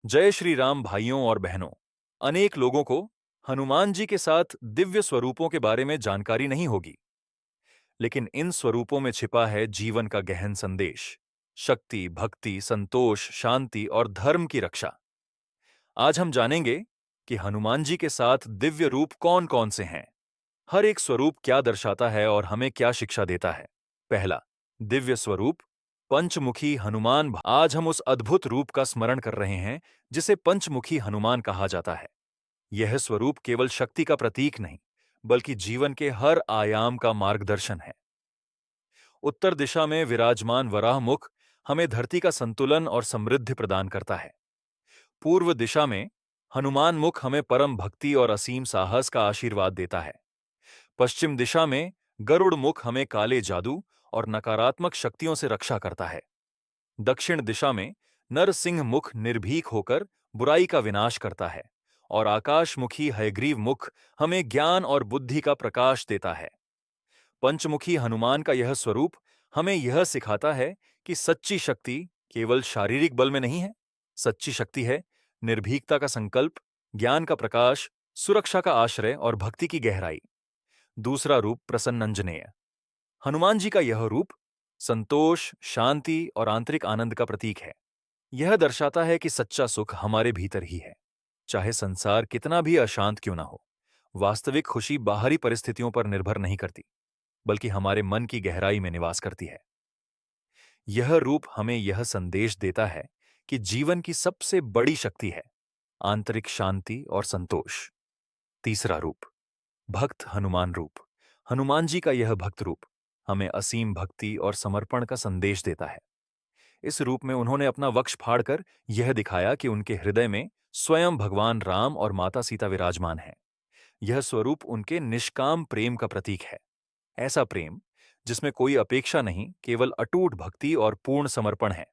जय श्री राम भाइयों और बहनों। अनेक लोगों को हनुमान जी के साथ दिव्य स्वरूपों के बारे में जानकारी नहीं होगी, लेकिन इन स्वरूपों में छिपा है जीवन का गहन संदेश। शक्ति, भक्ति, संतोष, शांति और धर्म की रक्षा। आज हम जानेंगे कि हनुमान जी के साथ दिव्य रूप कौन कौन से हैं, हर एक स्वरूप क्या दर्शाता है और हमें क्या शिक्षा देता है। पहला, दिव्य स्वरूप पंचमुखी हनुमान। आज हम उस अद्भुत रूप का स्मरण कर रहे हैं जिसे पंचमुखी हनुमान कहा जाता है। यह स्वरूप केवल शक्ति का प्रतीक नहीं, बल्कि जीवन के हर आयाम का मार्गदर्शन है। उत्तर दिशा में विराजमान वराह मुख हमें धरती का संतुलन और समृद्धि प्रदान करता है। पूर्व दिशा में हनुमान मुख हमें परम भक्ति और असीम साहस का आशीर्वाद देता है। पश्चिम दिशा में गरुड़ मुख हमें काले जादू और नकारात्मक शक्तियों से रक्षा करता है। दक्षिण दिशा में नरसिंह मुख निर्भीक होकर बुराई का विनाश करता है और आकाशमुखी हयग्रीव मुख हमें ज्ञान और बुद्धि का प्रकाश देता है। पंचमुखी हनुमान का यह स्वरूप हमें यह सिखाता है कि सच्ची शक्ति केवल शारीरिक बल में नहीं है। सच्ची शक्ति है निर्भीकता का संकल्प, ज्ञान का प्रकाश, सुरक्षा का आश्रय और भक्ति की गहराई। दूसरा रूप प्रसन्नंजनेय। हनुमान जी का यह रूप संतोष, शांति और आंतरिक आनंद का प्रतीक है। यह दर्शाता है कि सच्चा सुख हमारे भीतर ही है, चाहे संसार कितना भी अशांत क्यों ना हो। वास्तविक खुशी बाहरी परिस्थितियों पर निर्भर नहीं करती, बल्कि हमारे मन की गहराई में निवास करती है। यह रूप हमें यह संदेश देता है कि जीवन की सबसे बड़ी शक्ति है आंतरिक शांति और संतोष। तीसरा रूप भक्त हनुमान रूप। हनुमान जी का यह भक्त रूप हमें असीम भक्ति और समर्पण का संदेश देता है। इस रूप में उन्होंने अपना वक्ष फाड़कर यह दिखाया कि उनके हृदय में स्वयं भगवान राम और माता सीता विराजमान हैं। यह स्वरूप उनके निष्काम प्रेम का प्रतीक है। ऐसा प्रेम जिसमें कोई अपेक्षा नहीं, केवल अटूट भक्ति और पूर्ण समर्पण है।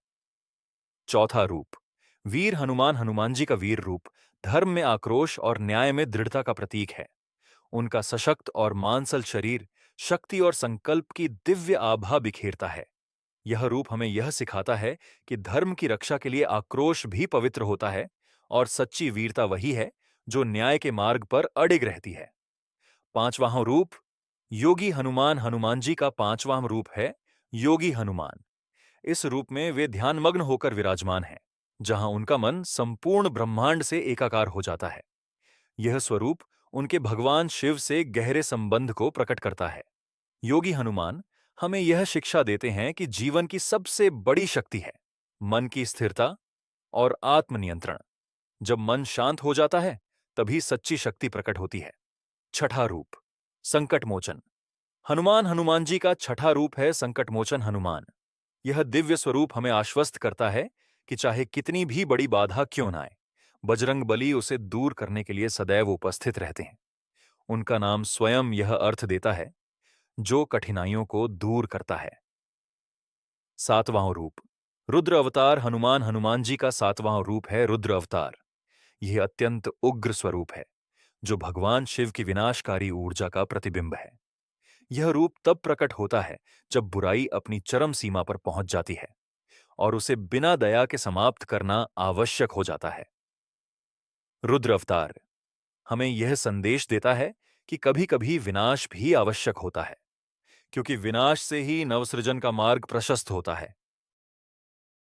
चौथा रूप वीर हनुमान। हनुमान जी का वीर रूप धर्म में आक्रोश और न्याय में दृढ़ता का प्रतीक है। उनका सशक्त और मांसल शरीर शक्ति और संकल्प की दिव्य आभा बिखेरता है। यह रूप हमें यह सिखाता है कि धर्म की रक्षा के लिए आक्रोश भी पवित्र होता है और सच्ची वीरता वही है जो न्याय के मार्ग पर अडिग रहती है। पांचवां रूप योगी हनुमान। हनुमान जी का पांचवां रूप है योगी हनुमान। इस रूप में वे ध्यानमग्न होकर विराजमान हैं, जहां उनका मन संपूर्ण ब्रह्मांड से एकाकार हो जाता है। यह स्वरूप उनके भगवान शिव से गहरे संबंध को प्रकट करता है। योगी हनुमान हमें यह शिक्षा देते हैं कि जीवन की सबसे बड़ी शक्ति है मन की स्थिरता और आत्मनियंत्रण। जब मन शांत हो जाता है, तभी सच्ची शक्ति प्रकट होती है। छठा रूप संकट मोचन। हनुमान जी का छठा रूप है संकट मोचन हनुमान। यह दिव्य स्वरूप हमें आश्वस्त करता है कि चाहे कितनी भी बड़ी बाधा क्यों ना आए, बजरंग बली उसे दूर करने के लिए सदैव उपस्थित रहते हैं। उनका नाम स्वयं यह अर्थ देता है, जो कठिनाइयों को दूर करता है। सातवां रूप रुद्र अवतार। हनुमान जी का सातवां रूप है रुद्र अवतार। यह अत्यंत उग्र स्वरूप है, जो भगवान शिव की विनाशकारी ऊर्जा का प्रतिबिंब है। यह रूप तब प्रकट होता है जब बुराई अपनी चरम सीमा पर पहुंच जाती है और उसे बिना दया के समाप्त करना आवश्यक हो जाता है। रुद्र अवतार हमें यह संदेश देता है कि कभी-कभी विनाश भी आवश्यक होता है, क्योंकि विनाश से ही नवसृजन का मार्ग प्रशस्त होता है।